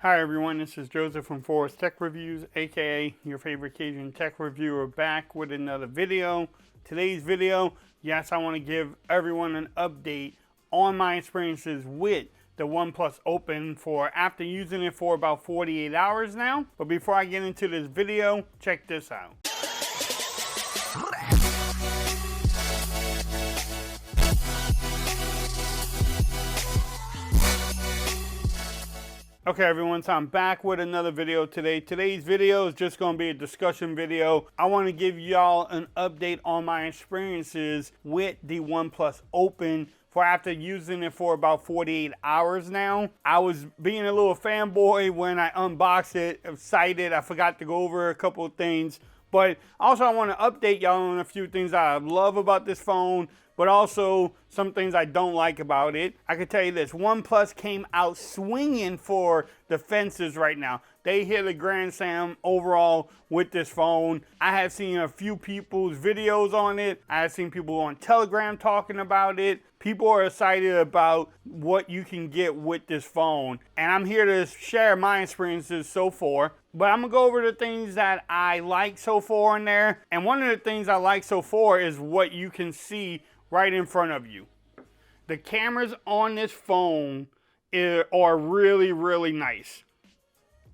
Hi everyone, this is Joseph from Forest Tech Reviews, aka your favorite Cajun tech reviewer, back with another video. Today's video, yes, I want to give everyone an update on my experiences with the OnePlus Open for after using it for about 48 hours now. But before I get into this video, check this out. Okay everyone, so I'm back with another video today. Today's video is just going to be a discussion video. I want to give y'all an update on my experiences with the OnePlus Open for after using it for about 48 hours now. I was being a little fanboy when I unboxed it, excited. I forgot to go over a couple of things. But also I want to update y'all on a few things I love about this phone, but also some things I don't like about it. I can tell you this, OnePlus came out swinging for the fences right now. They hit a grand slam overall with this phone. I have seen a few people's videos on it. I have seen people on Telegram talking about it. People are excited about what you can get with this phone. And I'm here to share my experiences so far. But I'm gonna go over the things that I like so far in there. And one of the things I like so far is what you can see right in front of you. The cameras on this phone are really, really nice.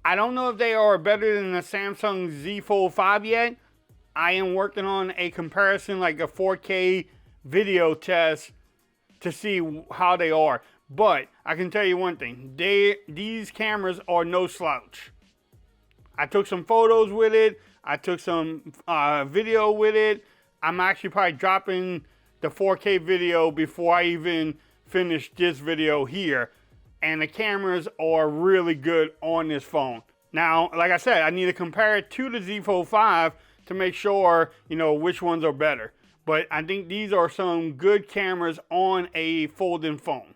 I don't know if they are better than the Samsung Z Fold 5 yet. I am working on a comparison, like a 4K video test to see how they are. But I can tell you one thing, these cameras are no slouch. I took some photos with it. I took some video with it. I'm actually probably dropping the 4K video before I even finish this video here. And the cameras are really good on this phone. Now, like I said, I need to compare it to the Z Fold 5 to make sure, you know, which ones are better. But I think these are some good cameras on a folding phone.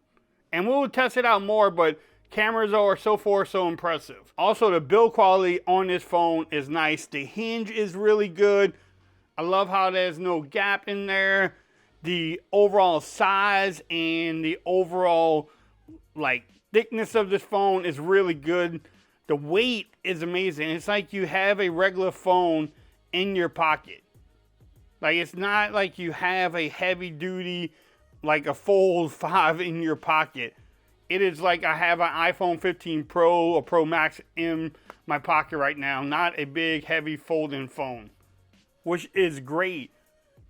And we'll test it out more, but cameras are so far so impressive. Also, the build quality on this phone is nice. The hinge is really good. I love how there's no gap in there. The overall size and the overall thickness of this phone is really good. The weight is amazing. It's like you have a regular phone in your pocket. Like, it's not like you have a heavy duty, like a Fold 5 in your pocket. It is like I have an iPhone 15 Pro or Pro Max in my pocket right now. Not a big, heavy folding phone, which is great.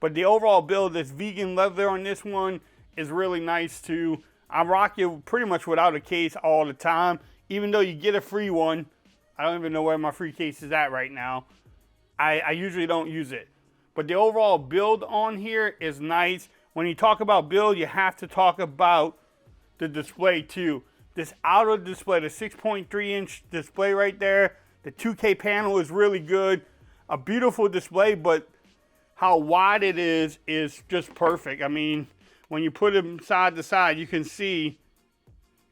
But the overall build, this vegan leather on this one is really nice too. I rock it pretty much without a case all the time. Even though you get a free one, I don't even know where my free case is at right now. I usually don't use it. But the overall build on here is nice. When you talk about build, you have to talk about the display too. This outer display, the 6.3 inch display right there, the 2K panel is really good. A beautiful display, but how wide it is just perfect. I mean, when you put them side to side, you can see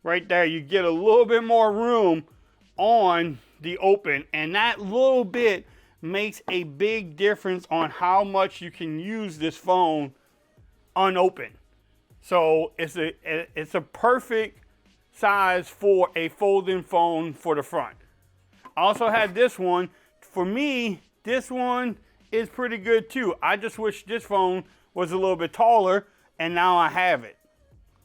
right there, you get a little bit more room on the Open, and that little bit makes a big difference on how much you can use this phone unopened. So it's a perfect size for a folding phone for the front. I also had this one. For me, this one is pretty good too. I just wish this phone was a little bit taller, and now I have it.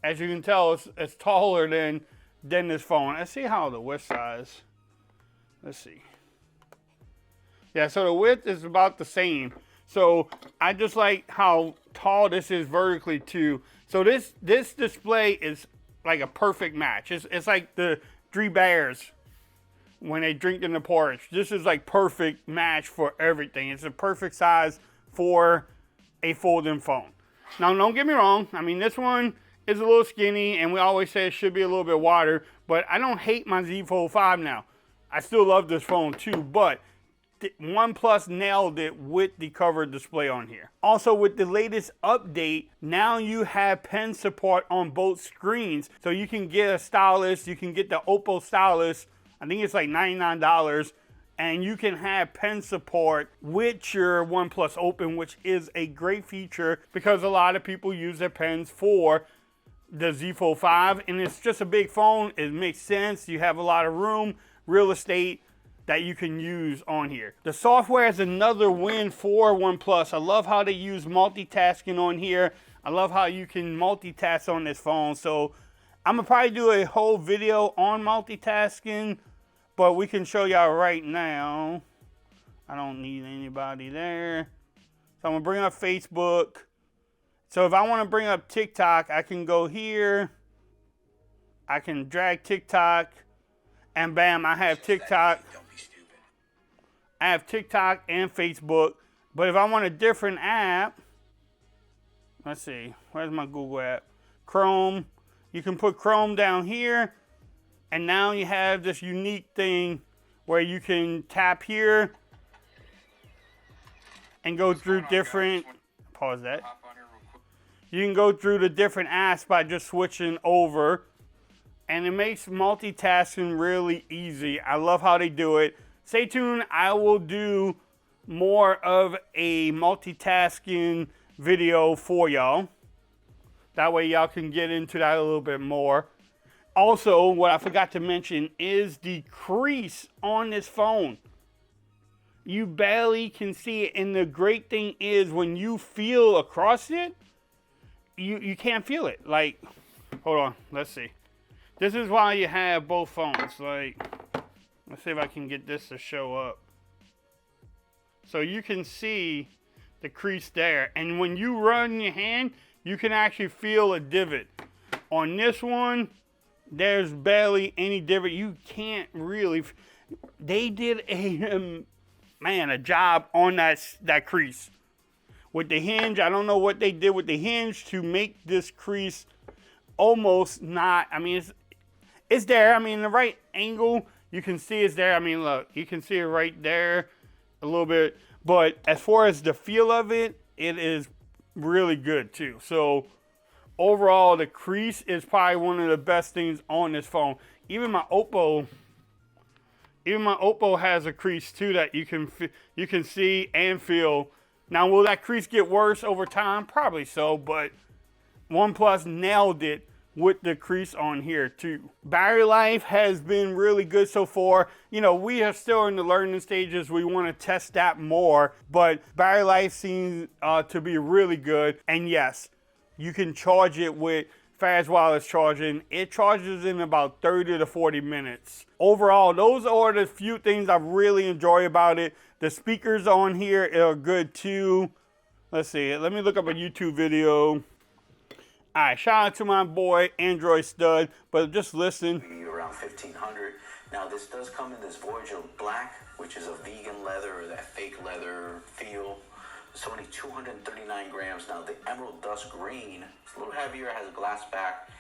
As you can tell, it's taller than this phone. Let's see how the width size. Let's see. Yeah, so the width is about the same. So I just like how tall this is vertically too. So this display is like a perfect match. It's like the Three Bears when they drink in the porridge. This is like perfect match for everything. It's a perfect size for a folding phone. Now, don't get me wrong. I mean, this one is a little skinny, and we always say it should be a little bit wider, but I don't hate my Z Fold 5 now. I still love this phone too, but OnePlus nailed it with the covered display on here. Also, with the latest update, now you have pen support on both screens. So you can get a stylus, you can get the Oppo stylus, I think it's like $99, and you can have pen support with your OnePlus Open, which is a great feature because a lot of people use their pens for the Z Fold 5, and it's just a big phone. It makes sense. You have a lot of room real estate that you can use on here. The software is another win for OnePlus. I love how they use multitasking on here. I love how you can multitask on this phone. So I'm gonna probably do a whole video on multitasking, but we can show y'all right now. I don't need anybody there. So I'm gonna bring up Facebook. So if I wanna bring up TikTok, I can go here. I can drag TikTok, and bam, I have TikTok. I have TikTok and Facebook. But if I want a different app, let's see, where's my Google app? Chrome. You can put Chrome down here, and now you have this unique thing where you can tap here and go through different, pause that. You can go through the different apps by just switching over, and it makes multitasking really easy. I love how they do it. Stay tuned, I will do more of a multitasking video for y'all. That way y'all can get into that a little bit more. Also, what I forgot to mention is the crease on this phone. You barely can see it, and the great thing is when you feel across it, you can't feel it. Like, hold on, let's see. This is why you have both phones. Like, let's see if I can get this to show up. So you can see the crease there. And when you run your hand, you can actually feel a divot. On this one, there's barely any divot. You can't really. They did a job on that crease. With the hinge, I don't know what they did with the hinge to make this crease almost not, I mean, it's there. I mean, the right angle, you can see it's there. I mean, look, you can see it right there a little bit. But as far as the feel of it, it is really good too. So overall, the crease is probably one of the best things on this phone. Even my Oppo has a crease too that you can see and feel. Now, will that crease get worse over time? Probably so, but OnePlus nailed it with the crease on here too. Battery life has been really good so far. You know, we are still in the learning stages. We want to test that more, but battery life seems to be really good. And yes, you can charge it with fast wireless charging. It charges in about 30 to 40 minutes. Overall, those are the few things I really enjoy about it. The speakers on here are good too. Let's see, let me look up a YouTube video. All right, shout out to my boy Android Stud, but just listen. Around 1500. Now this does come in this Voyager Black, which is a vegan leather or that fake leather feel. It's only 239 grams. Now the Emerald Dust Green, it's a little heavier, has a glass back.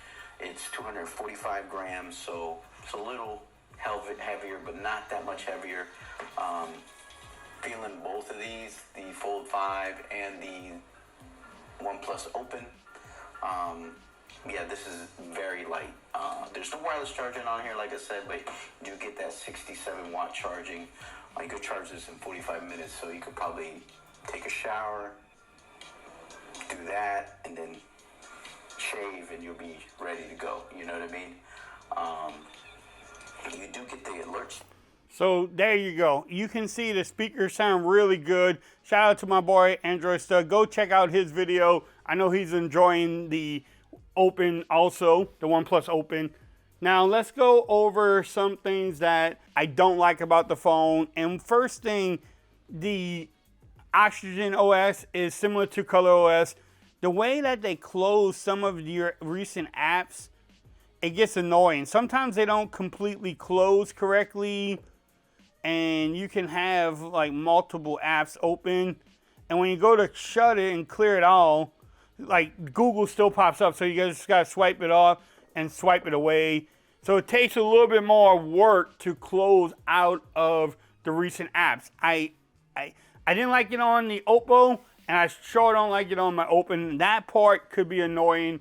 It's 245 grams, so it's a little heavier, but not that much heavier. Feeling both of these, the Fold 5 and the OnePlus Open. Yeah, this is very light. There's no wireless charging on here, like I said, but you do get that 67 watt charging. You could charge this in 45 minutes, so you could probably take a shower, do that, and then shave, and you'll be ready to go. You know what I mean? You do get the alerts. So there you go. You can see the speakers sound really good. Shout out to my boy Android Stud. Go check out his video. I know he's enjoying the Open also, the OnePlus Open. Now let's go over some things that I don't like about the phone. And first thing, the Oxygen OS is similar to Color OS. The way that they close some of your recent apps, it gets annoying. Sometimes they don't completely close correctly, and you can have like multiple apps open, and when you go to shut it and clear it all, like Google still pops up, so you just gotta swipe it off and swipe it away. So it takes a little bit more work to close out of the recent apps. I didn't like it on the Oppo, and I sure don't like it on my Open. That part could be annoying.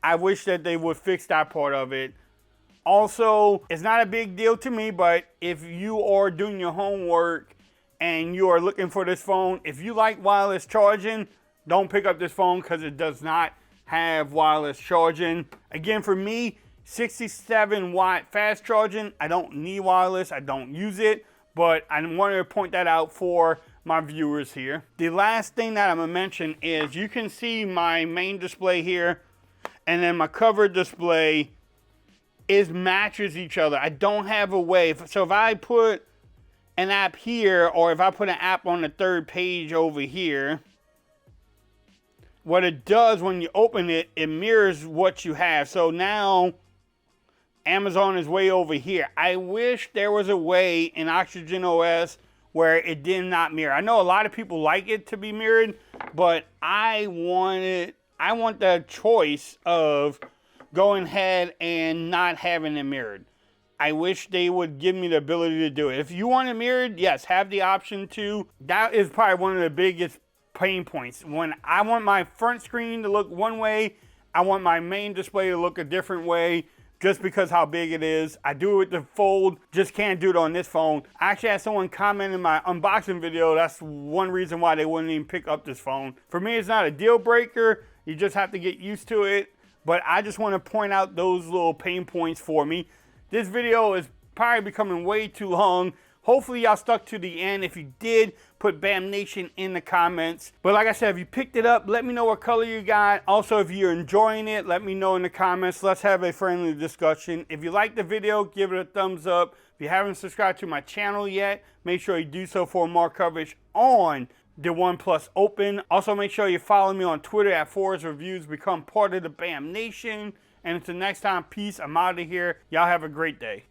I wish that they would fix that part of it. Also, it's not a big deal to me, but if you are doing your homework and you are looking for this phone, if you like wireless charging, don't pick up this phone because it does not have wireless charging. Again, for me, 67 watt fast charging. I don't need wireless, I don't use it, but I wanted to point that out for my viewers here. The last thing that I'm gonna mention is you can see my main display here, and then my cover display matches each other. I don't have a way, so if I put an app here, or if I put an app on the third page over here, what it does when you open it, it mirrors what you have. So now Amazon is way over here. I wish there was a way in Oxygen OS where it did not mirror. I know a lot of people like it to be mirrored, but I want the choice of going ahead and not having it mirrored. I wish they would give me the ability to do it. If you want it mirrored, yes, have the option to. That is probably one of the biggest pain points. When I want my front screen to look one way, I want my main display to look a different way, just because how big it is. I do it with the Fold, just can't do it on this phone. I actually had someone comment in my unboxing video, that's one reason why they wouldn't even pick up this phone. For me, it's not a deal breaker, you just have to get used to it, but I just want to point out those little pain points for me. This video is probably becoming way too long. Hopefully y'all stuck to the end. If you did, put Bam Nation in the comments. But like I said, if you picked it up, let me know what color you got. Also, if you're enjoying it, let me know in the comments. Let's have a friendly discussion. If you like the video, give it a thumbs up. If you haven't subscribed to my channel yet, make sure you do so for more coverage on the OnePlus Open. Also, make sure you follow me on Twitter at Forrest Reviews. Become part of the Bam Nation. And until next time, peace. I'm out of here. Y'all have a great day.